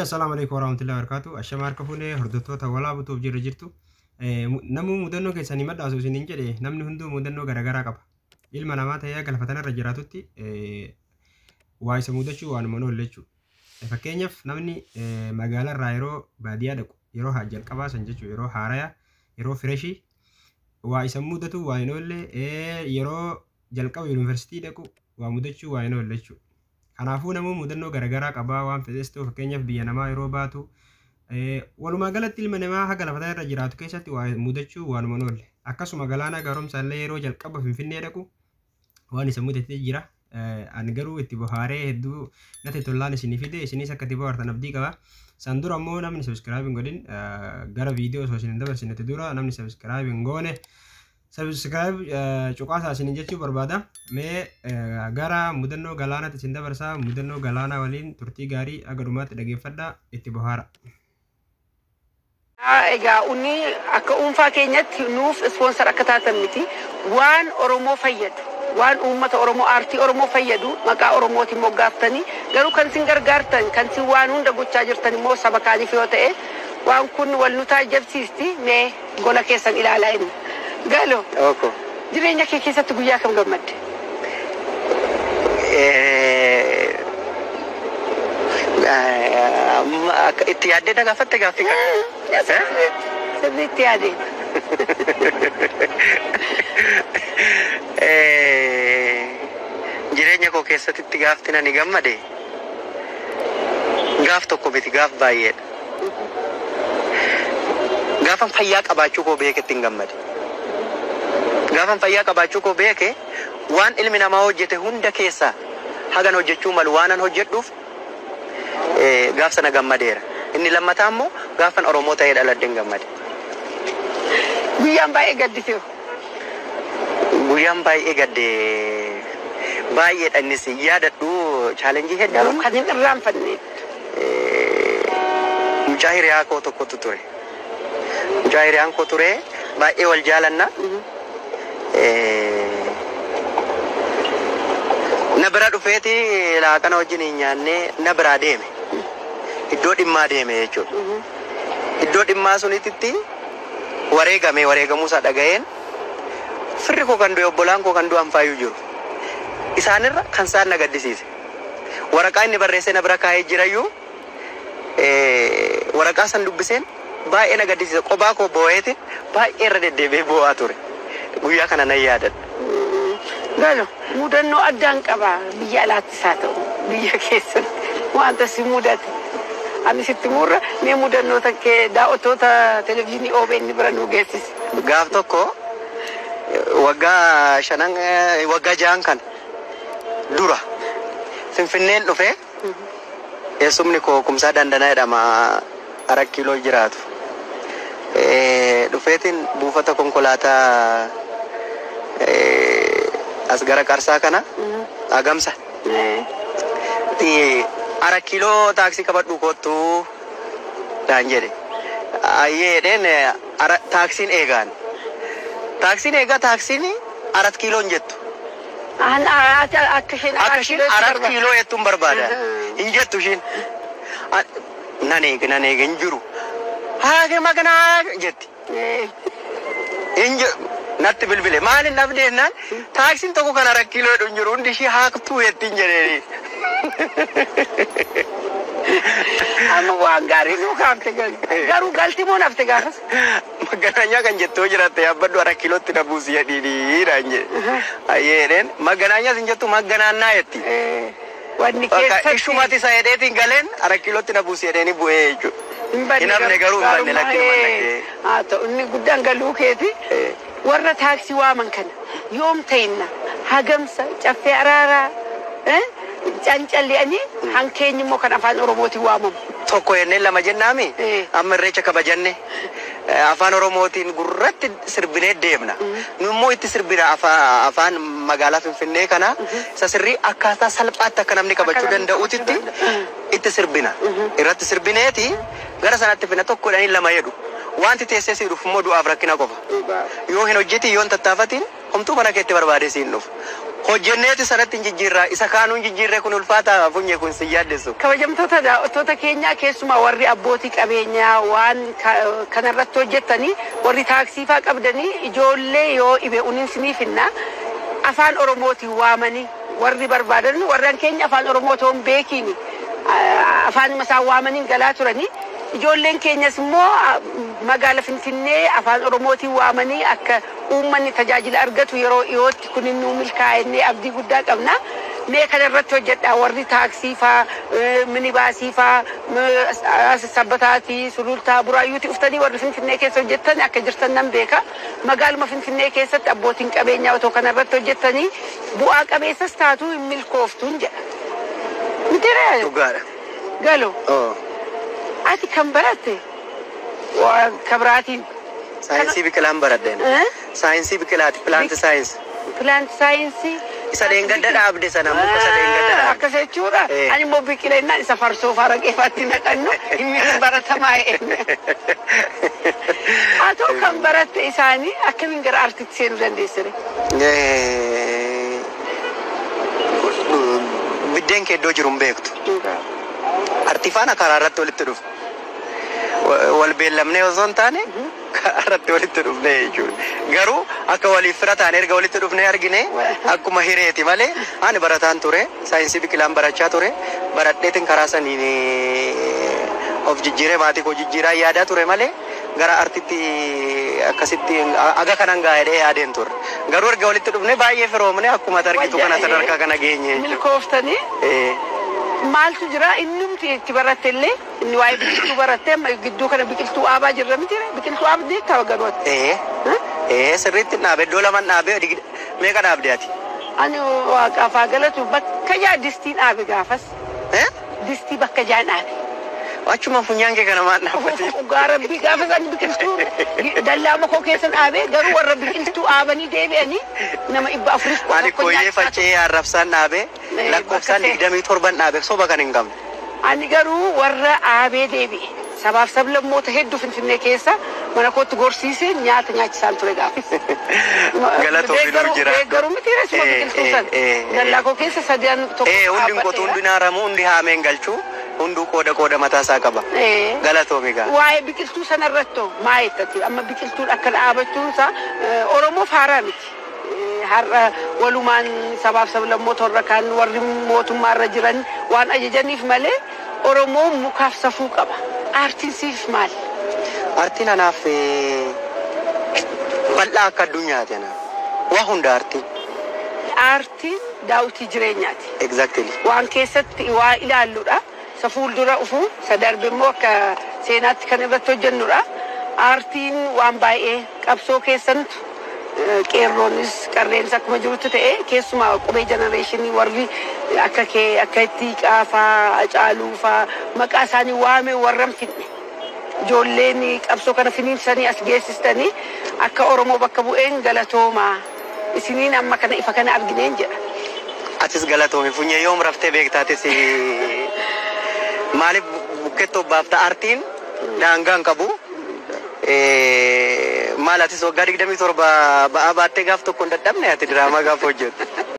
Assalamu alaikum warahmatullahi wabarakatuh. Ashama harka fuunee hordoftoota walaabutuuf jirra jirtu. Namuu mudannoo keessanii madhaasu isiniin jedhe namni hunduu mudannoo garaagaraa qaba. Ilma namaa ta'ee galfatanarra jiraatutti waa isa mudachuu waanuma oolu jechuudha. Fakkeenyaaf namni magaalarraa yeroo baadiyyaa dhaqu yeroo jalqabaa san jechuudha yeroo haarayaa yeroo fireshii waa isa mudatu waa hin oolle yeroo jalqaba yuunivarsiitii dhaqu waa mudachuu waa hin oolle jechuudha. Kanaafuu namuu mudannoo garaagaraa qabaa waan fedhes ta'u fakkeenyaaf biyya namaa yeroo baatu walumaa galatti ilma namaa haga lafataa irra jiraatu keessatti waa mudachuu waanuma oolle. Akkasuma galaana gaaromsaa illee yeroo jalqaba Finfinnee dhaqu waan isa mudatee jira. Ani garuu itti bohaaree hedduu natti tolaan isinii fide isinis akka itti bohaartan abdii qaba. San dura ammoo namni subscribe hin godhin gara viidiyoo osoo isin hin dabarsinetti dura namni subscribe hin goone subscribe cuqaasaa isin jechuu barbaada. Mee gara mudannoo galaanaatti isin dabarsaa mudannoo galaanaa waliin turtii gaarii aga dhumaatti dhageeffadhaa itti bohaara. Egaa unni akka dhuunfaa keenyatti nuuf ispoonsar akka taatan miti waan Oromoo fayyadu waan uummata Oromoo aartii Oromoo fayyadu maqaa Oromootiin moggaaftanii garuu kan isin gargaartan kan isin waan hunda gochaa jirtan immoo saba kaaniif yoo ta'e waan kun wal nu taajjabsiisti mee gola keessan ilaalaa inni. Galo. Oko. Jireenya kee keessatti guyyaa kam gammadde? Itti yaaddee dhagaafatte gaaffii kana. Sirriitti yaadee. Jireenya koo keessatti itti gaafti nani gammade gaaf tokko miti gaaf baay'eedha. Gaafan fayyaa qabaachuu koo beeketti hin gammade. Gaafan fayyaa qabaachuu koo beeke waan ilmi namaa hojjete hunda keessaa hagan hojjechuu malu waanan hojjedhuuf gaaf sana gammadeera. Inni lammataa immoo gaafan Oromoo ta'ee dhaladheen gammade. Guyyaan baay'ee gaddisee. Guyyaan baay'ee gaddee baay'eedha innis yaadadhu chaalenjii hedduu kan hin irraanfanne. Mucaa hiriyaa koo tokkotu ture. Mucaa hiriyaan koo ture baay'ee wal jaalanna. Na bira dhufeeti laaqana wajjin hin nyaanne na biraa deeme. Iddoo dhimmaa deeme jechuudha. Iddoo dhimmaa sunitti wareegamuusaa dhaga'een firri koo kan du'e obbolaan koo kan du'an faayyuu jiru. Isaanirra kan isaan na gaddisiise. Waraqaa inni barreessee na bira kaa'ee jirayyuu waraqaa san dubbiseen baay'ee na gaddisiise. Qophaa koo boo'eetiin baay'ee irra deddeebi'ee boo'aa ture. Guyyaa kana nan yaadadha. Galo mudannoo addaan qaba biyya alaattis haa ta'u biyya keessatti wanta si mudate. Ani sitti murra mee mudannoota kee daawwattoota televezyiinii OBN bira nu geessisi. Gaaf tokko waggaa 6 kan dura Finfinneen dhufee eessumni koo Kumsaa Dandanaa jedhama 4 kiiloo jiraatu. Dhufeetiin buufata konkolaataa as gara Qarsaa kana agamsa. 4 kiiloo taaksii qabadhu kottu daan jedhe. Ayyeedheen taaksiin eegaan. Taaksiin 4 kiiloo hin jettu. Akka isheen 4 kiiloo jettuun barbaada. Hin jettu isheen. Nan eege hin jiru. Haage maganaa jetti. Natti bilbile maalin dhabdeennaan taaksiin tokko kan 4 kiiloo jedhu hin jiru hundi ishee haaktuu jettiin jedheeni. Amma waan gaarii nu kaafte garuu galti moo nafte gaafas? Maganaanyaa kan jettoo jiraatte yaabbadhu 4 kilootti na buusi jedhiidhaan jedhe. Ayyeedheen maganaanyaas hin jettu maganaannaa jetti. Wanni keessatti ishumati isa hedheetiin galeen 4 kilootti na buusi jedheeni bu'ee jechuudha. Hin hafne garuu hin banne lakkii mannagee. Haa ta'u inni guddaan galuu keeti warra taaksii waaman kana yoom ta'inna hagamsa caffee araaraa cancalleanii hankeenyi immoo kan afaan Oromootiin waamamu. Tokko jennee lama jennaami amma irreecha kabajanne afaan Oromootiin gurratti sirbinee deemna. Nu immoo itti sirbina afaan magaalaa Finfinnee kana isa sirrii akkaataa salphaatti akka namni kabachuu danda'uutitti itti sirbina. Irratti sirbineeti gara sanatti fina tokko jedhanii lama jedhu. Wanti teessee si dhufu immoo du'aaf rakkina qofa. Yoo hin hojjeti yoo hin tattaafatiin homtuu mana keetti barbaadee siin dhufu. hojjenneeti sanatti injijjiirraa isa kaanuu injijjiirree kun ulfaata funye kun si yaaddesu. Kabajamtoota daawwattoota keenyaa keessumaa warri abbootii qabeenyaa waan kanarratti hojjettanii warri taaksii faa qabdanii ijoollee yoo ibe uninsiniifinna afaan oromootiin waamanii warri barbaadan warran keenya afaan oromootoon beekini afaan masaa waamanii galaa turanii ijoolleen keenyas immoo magaala Finfinnee afaan oromootiin waamanii akka uummanni tajaajila argatu yeroo dhiyootti kun inni milkaa'ee abdii guddaa qabna. Mee kanarratti hojjedha warri taaksii faa minibaasii faa sabbataatii sulultaa buraayyuutii uftanii warri Finfinnee keessa hojjettan akka jirtan nan beeka. Magaaluma Finfinnee keessatti abbootiin qabeenyaa otoo kanarratti hojjettanii bu'aa qabeessas taatu hin milkooftuun jedha. Mitiiree? Dhugaadha. Galo. Ati kan baratte kabraatiin. Saayinsii biqilaan baradheen. Saayinsii biqilaati pilaanti saayinsii. Pilaanti saayinsii. Isa deengadda dhaabde sana muka isa deengadda dhaabde. Akkas jechuudha. Ani immoo biqileenna isa farsoo faraqeefatti naqannu inni baratamaa eenyu. Haa ta'u kan baratte isaanii akkamiin gara artiitti seenuu dandeessire? Biddeen kee iddoo jiru hin beektu. Artii faana karaa irratti walitti dhufu. Wal beellamnee osoo hin taane karaa irratti walitti dhufnee jechuudha. Garuu akka waliif fira taane erga walitti dhufnee argine akkuma hireeti malee ani barataan ture saayinsii biqilaan barachaa ture baradheetiin karaa saniin of jijjiiree maatii koo jijjiiraa yaadaa ture malee gara artiitti akkasitti aga kanan gaa'edhee yaadeen ture. Garuu erga walitti dhufnee baay'ee firoomne akkuma argitu kana sadarkaa kana geenye jechuudha. Milkooftanii? Maaltu jira innumti itti baratte illee inni waa'ee biqiltuu baratte gidduu kana biqiltuu aabaa jirra miti biqiltuu aabdee ta'a garooti. Sirriitti dhaabe iddoo lama dhaabe meeqa dhaabde ati? Ani waaqaaf haa galatu bakka jaa distii dhaabe gaafas. Distii bakka jaa dhaabe. Achuma funyaan kee kana maan dhaabbate? Gaarabbii gaafas ani biqiltuu dallaa makoo keessa dhaabe garuu warra biqiltuu aabanii deebi'anii nama 400. Ani kooyyee facee arrabsaan dhaabe lakkoofsaan 27 dhaabe soba kan hin qabne. Ani garuu warra aabee deebi'e. Sabaaf sablammoota hedduu Finfinnee keessa mana kootti gorsiisee nyaata nyaachisaan ture gaafas. Galatoo fiduu jira. Garuu miti reesuma biqiltuu sana. Dallaa koo keessa sadeen tokko hundi qotu hundi naaramu hundi haameen galchuu hunduu qooda mataa isaa qaba. Galatoo migaa. Waa'ee biqiltuu sanarratti maa jettati amma biqiltuun akka dhaabachuun isaa Oromoof haaraa miti. Har'a walumaan sabaaf sablammoota warra kaan warri mootummaarra jiran waan ajajaniif malee Oromoon mukaaf safuu qaba. Aartiin siif maali? Aartiin anaaf bal'aa akka addunyaati anaaf. Waa hunda aartiin. Aartiin daawwitii jireenyaati. Exactly. Waan keessatti waa ilaalludha. Sa fuuldura ufu sa darbe immoo akka seenaatti kan irratti hojjennudha. Aartiin waan baay'ee qabsoo keessantu qeerroonis qarreensa akkuma jirutti ta'e keessumaa qubee jenereeshinii warri akka kee akka itti qaafaa acaaluufaa maqaa isaanii waame warran finne ijoolleen qabsoo kana finiinsanii as geessistanii akka Oromoo bakka bu'een galatoomaa isiniin amma kana ifa kana argineen jedha. Atis galatoomi funyee yoom raftee beektaatis maaliif bukkettoo baafta aartiin daangaan qabu. Maal atis waggaa 27 ba'aa baattee gaaf tokko hin dadhabne ati diraamaa gaaf hojjettu.